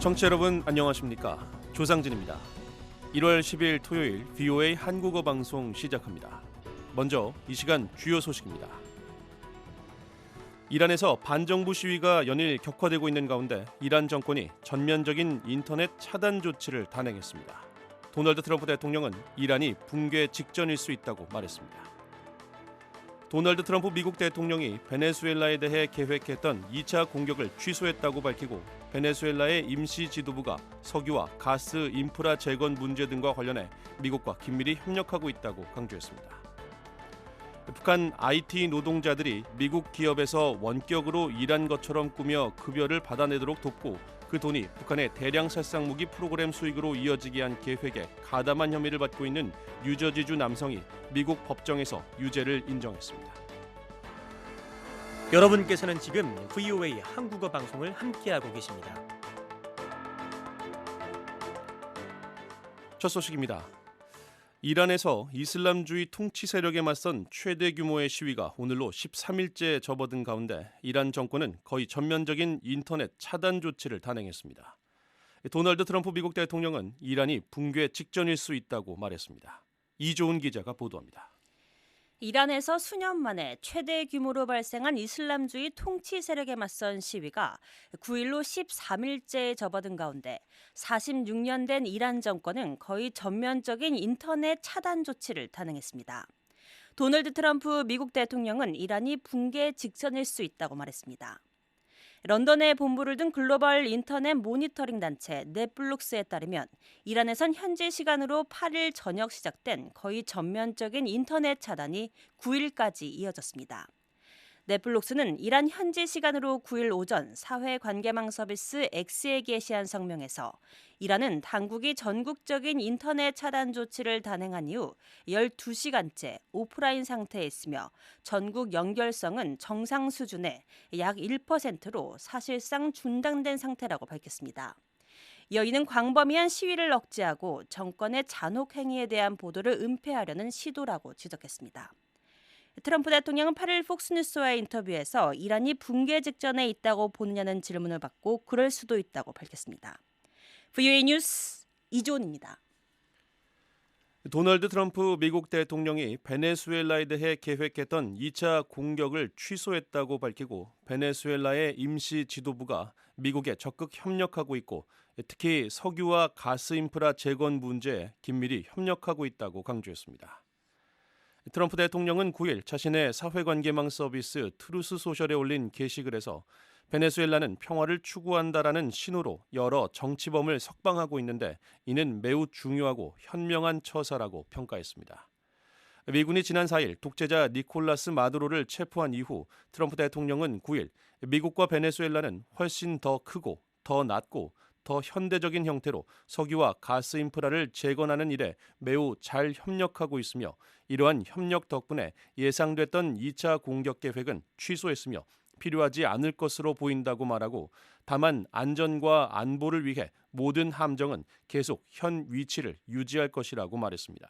청취자 여러분 안녕하십니까? 조상진입니다. 1월 10일 토요일 VOA 한국어 방송 시작합니다. 먼저 이 시간 주요 소식입니다. 이란에서 반정부 시위가 연일 격화되고 있는 가운데 이란 정권이 전면적인 인터넷 차단 조치를 단행했습니다. 도널드 트럼프 대통령은 이란이 붕괴 직전일 수 있다고 말했습니다. 도널드 트럼프 미국 대통령이 베네수엘라에 대해 계획했던 2차 공격을 취소했다고 밝히고 베네수엘라의 임시 지도부가 석유와 가스 인프라 재건 문제 등과 관련해 미국과 긴밀히 협력하고 있다고 강조했습니다. 북한 IT 노동자들이 미국 기업에서 원격으로 일한 것처럼 꾸며 급여를 받아내도록 돕고 그 돈이 북한의 대량 살상 무기 프로그램 수익으로 이어지게 한 계획에 가담한 혐의를 받고 있는 뉴저지주 남성이 미국 법정에서 유죄를 인정했습니다. 여러분께서는 지금 VOA 한국어 방송을 함께하고 계십니다. 첫 소식입니다. 이란에서 이슬람주의 통치 세력에 맞선 최대 규모의 시위가 오늘로 13일째 접어든 가운데 이란 정권은 거의 전면적인 인터넷 차단 조치를 단행했습니다. 도널드 트럼프 미국 대통령은 이란이 붕괴 직전일 수 있다고 말했습니다. 이조은 기자가 보도합니다. 이란에서 수년 만에 최대 규모로 발생한 이슬람주의 통치 세력에 맞선 시위가 9일로 13일째에 접어든 가운데 46년 된 이란 정권은 거의 전면적인 인터넷 차단 조치를 단행했습니다. 도널드 트럼프 미국 대통령은 이란이 붕괴 직전일 수 있다고 말했습니다. 런던에 본부를 둔 글로벌 인터넷 모니터링 단체 넷플룩스에 따르면 이란에선 현지 시간으로 8일 저녁 시작된 거의 전면적인 인터넷 차단이 9일까지 이어졌습니다. 넷플룩스는 이란 현지 시간으로 9일 오전 사회관계망 서비스 X에 게시한 성명에서 이란은 당국이 전국적인 인터넷 차단 조치를 단행한 이후 12시간째 오프라인 상태에 있으며 전국 연결성은 정상 수준의 약 1%로 사실상 중단된 상태라고 밝혔습니다. 이어 이는 광범위한 시위를 억제하고 정권의 잔혹 행위에 대한 보도를 은폐하려는 시도라고 지적했습니다. 트럼프 대통령은 8일 폭스뉴스와의 인터뷰에서 이란이 붕괴 직전에 있다고 보느냐는 질문을 받고 그럴 수도 있다고 밝혔습니다. VOA 뉴스 이조은입니다. 도널드 트럼프 미국 대통령이 베네수엘라에 대해 계획했던 2차 공격을 취소했다고 밝히고 베네수엘라의 임시 지도부가 미국에 적극 협력하고 있고 특히 석유와 가스 인프라 재건 문제에 긴밀히 협력하고 있다고 강조했습니다. 트럼프 대통령은 9일 자신의 사회관계망 서비스 트루스 소셜에 올린 게시글에서 베네수엘라는 평화를 추구한다라는 신호로 여러 정치범을 석방하고 있는데 이는 매우 중요하고 현명한 처사라고 평가했습니다. 미군이 지난 4일 독재자 니콜라스 마두로를 체포한 이후 트럼프 대통령은 9일 미국과 베네수엘라는 훨씬 더 크고 더 낮고 더 현대적인 형태로 석유와 가스 인프라를 재건하는 일에 매우 잘 협력하고 있으며 이러한 협력 덕분에 예상됐던 2차 공격 계획은 취소했으며 필요하지 않을 것으로 보인다고 말하고 다만 안전과 안보를 위해 모든 함정은 계속 현 위치를 유지할 것이라고 말했습니다.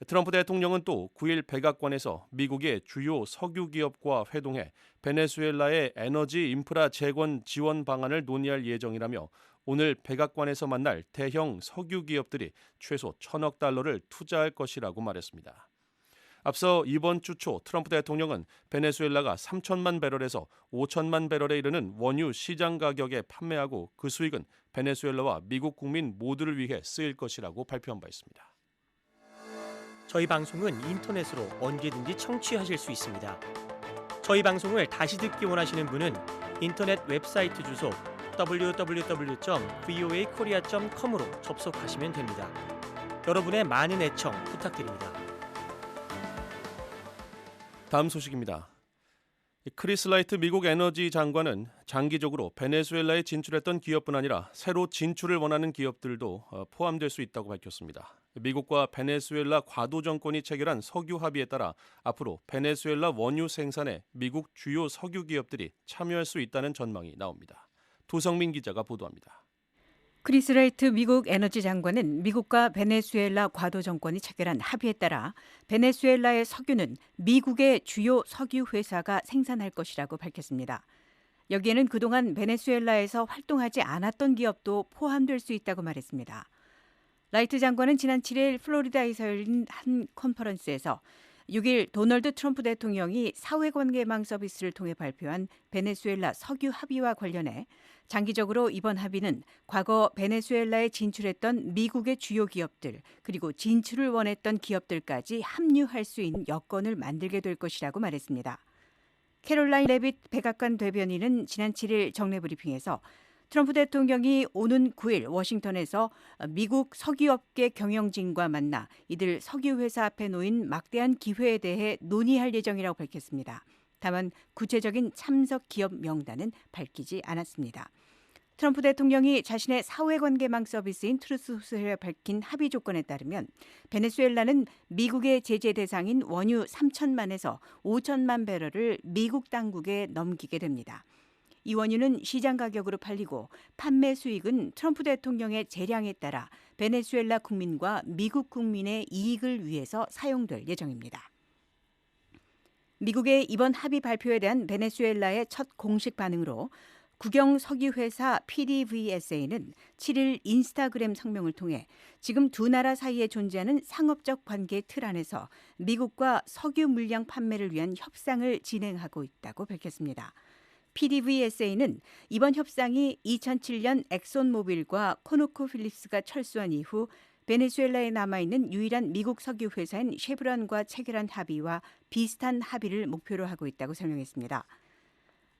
트럼프 대통령은 또 9일 백악관에서 미국의 주요 석유 기업과 회동해 베네수엘라의 에너지 인프라 재건 지원 방안을 논의할 예정이라며 오늘 백악관에서 만날 대형 석유 기업들이 최소 1,000억 달러를 투자할 것이라고 말했습니다. 앞서 이번 주 초 트럼프 대통령은 베네수엘라가 3천만 배럴에서 5천만 배럴에 이르는 원유 시장 가격에 판매하고 그 수익은 베네수엘라와 미국 국민 모두를 위해 쓰일 것이라고 발표한 바 있습니다. 저희 방송은 인터넷으로 언제든지 청취하실 수 있습니다. 저희 방송을 다시 듣기 원하시는 분은 인터넷 웹사이트 주소 www.voakorea.com으로 접속하시면 됩니다. 여러분의 많은 애청 부탁드립니다. 다음 소식입니다. 크리스 라이트 미국 에너지 장관은 장기적으로 베네수엘라에 진출했던 기업뿐 아니라 새로 진출을 원하는 기업들도 포함될 수 있다고 밝혔습니다. 미국과 베네수엘라 과도 정권이 체결한 석유 합의에 따라 앞으로 베네수엘라 원유 생산에 미국 주요 석유 기업들이 참여할 수 있다는 전망이 나옵니다. 도성민 기자가 보도합니다. 크리스 라이트 미국 에너지 장관은 미국과 베네수엘라 과도 정권이 체결한 합의에 따라 베네수엘라의 석유는 미국의 주요 석유 회사가 생산할 것이라고 밝혔습니다. 여기에는 그동안 베네수엘라에서 활동하지 않았던 기업도 포함될 수 있다고 말했습니다. 라이트 장관은 지난 7일 플로리다에서 열린 한 컨퍼런스에서 6일 도널드 트럼프 대통령이 사회관계망 서비스를 통해 발표한 베네수엘라 석유 합의와 관련해 장기적으로 이번 합의는 과거 베네수엘라에 진출했던 미국의 주요 기업들 그리고 진출을 원했던 기업들까지 합류할 수 있는 여건을 만들게 될 것이라고 말했습니다. 캐롤라인 레빗 백악관 대변인은 지난 7일 정례 브리핑에서 트럼프 대통령이 오는 9일 워싱턴에서 미국 석유업계 경영진과 만나 이들 석유회사 앞에 놓인 막대한 기회에 대해 논의할 예정이라고 밝혔습니다. 다만 구체적인 참석 기업 명단은 밝히지 않았습니다. 트럼프 대통령이 자신의 사회관계망 서비스인 트루스소셜에 밝힌 합의 조건에 따르면 베네수엘라는 미국의 제재 대상인 원유 3천만에서 5천만 배럴을 미국 당국에 넘기게 됩니다. 이 원유는 시장 가격으로 팔리고 판매 수익은 트럼프 대통령의 재량에 따라 베네수엘라 국민과 미국 국민의 이익을 위해서 사용될 예정입니다. 미국의 이번 합의 발표에 대한 베네수엘라의 첫 공식 반응으로 국영 석유회사 PDVSA는 7일 인스타그램 성명을 통해 지금 두 나라 사이에 존재하는 상업적 관계 틀 안에서 미국과 석유 물량 판매를 위한 협상을 진행하고 있다고 밝혔습니다. PDVSA는 이번 협상이 2007년 엑손모빌과 코노코필립스가 철수한 이후 베네수엘라에 남아있는 유일한 미국 석유 회사인 쉐브론과 체결한 합의와 비슷한 합의를 목표로 하고 있다고 설명했습니다.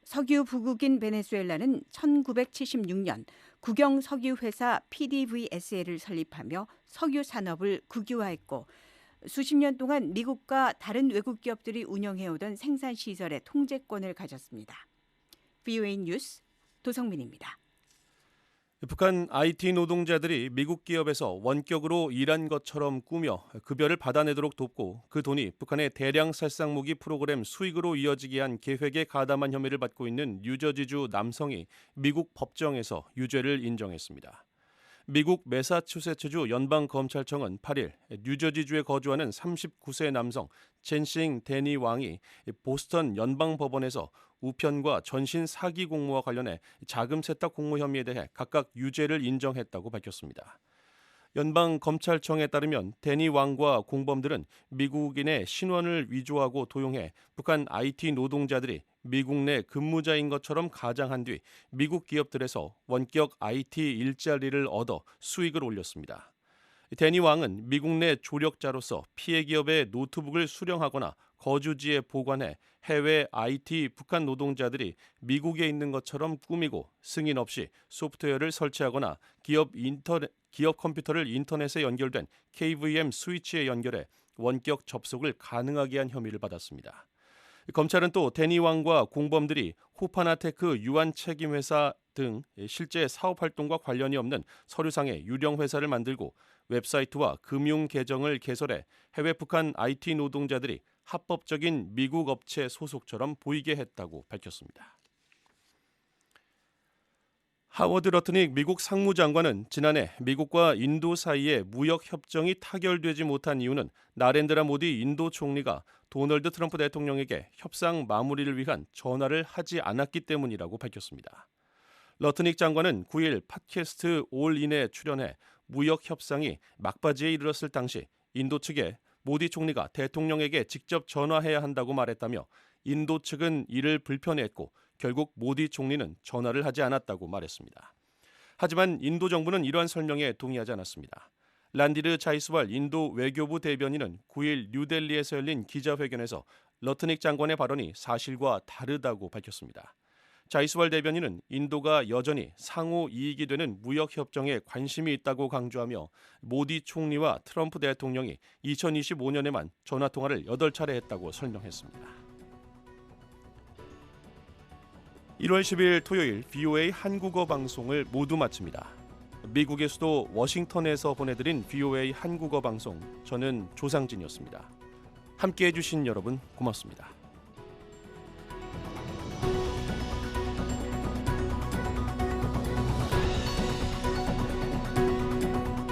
석유 부국인 베네수엘라는 1976년 국영 석유 회사 PDVSA를 설립하며 석유 산업을 국유화했고 수십 년 동안 미국과 다른 외국 기업들이 운영해오던 생산 시설의 통제권을 가졌습니다. VOA 뉴스 도성민입니다. 북한 IT 노동자들이 미국 기업에서 원격으로 일한 것처럼 꾸며 급여를 받아내도록 돕고 그 돈이 북한의 대량 살상 무기 프로그램 수익으로 이어지게 한 계획에 가담한 혐의를 받고 있는 뉴저지주 남성이 미국 법정에서 유죄를 인정했습니다. 미국 매사추세츠주 연방검찰청은 8일 뉴저지주에 거주하는 39세 남성 젠싱 데니 왕이 보스턴 연방법원에서 우편과 전신 사기 공모와 관련해 자금 세탁 공모 혐의에 대해 각각 유죄를 인정했다고 밝혔습니다. 연방검찰청에 따르면 데니 왕과 공범들은 미국인의 신원을 위조하고 도용해 북한 IT 노동자들이 미국 내 근무자인 것처럼 가장한 뒤 미국 기업들에서 원격 IT 일자리를 얻어 수익을 올렸습니다. 데니 왕은 미국 내 조력자로서 피해 기업의 노트북을 수령하거나 거주지에 보관해 해외 IT 북한 노동자들이 미국에 있는 것처럼 꾸미고 승인 없이 소프트웨어를 설치하거나 기업 컴퓨터를 인터넷에 연결된 KVM 스위치에 연결해 원격 접속을 가능하게 한 혐의를 받았습니다. 검찰은 또 데니 왕과 공범들이 호파나테크 유한 책임회사 등 실제 사업 활동과 관련이 없는 서류상의 유령 회사를 만들고 웹사이트와 금융 계정을 개설해 해외 북한 IT 노동자들이 합법적인 미국 업체 소속처럼 보이게 했다고 밝혔습니다. 하워드 러트닉 미국 상무장관은 지난해 미국과 인도 사이에 무역 협정이 타결되지 못한 이유는 나렌드라 모디 인도 총리가 도널드 트럼프 대통령에게 협상 마무리를 위한 전화를 하지 않았기 때문이라고 밝혔습니다. 러트닉 장관은 9일 팟캐스트 올인에 출연해 무역 협상이 막바지에 이르렀을 당시 인도 측에 모디 총리가 대통령에게 직접 전화해야 한다고 말했다며 인도 측은 이를 불편해했고 결국 모디 총리는 전화를 하지 않았다고 말했습니다. 하지만 인도 정부는 이러한 설명에 동의하지 않았습니다. 란디르 자이스왈 인도 외교부 대변인은 9일 뉴델리에서 열린 기자회견에서 러트닉 장관의 발언이 사실과 다르다고 밝혔습니다. 자이스왈 대변인은 인도가 여전히 상호 이익이 되는 무역협정에 관심이 있다고 강조하며 모디 총리와 트럼프 대통령이 2025년에만 전화통화를 8차례 했다고 설명했습니다. 1월 10일 토요일 VOA 한국어 방송을 모두 마칩니다. 미국의 수도 워싱턴에서 보내드린 VOA 한국어 방송, 저는 조상진이었습니다. 함께해 주신 여러분 고맙습니다.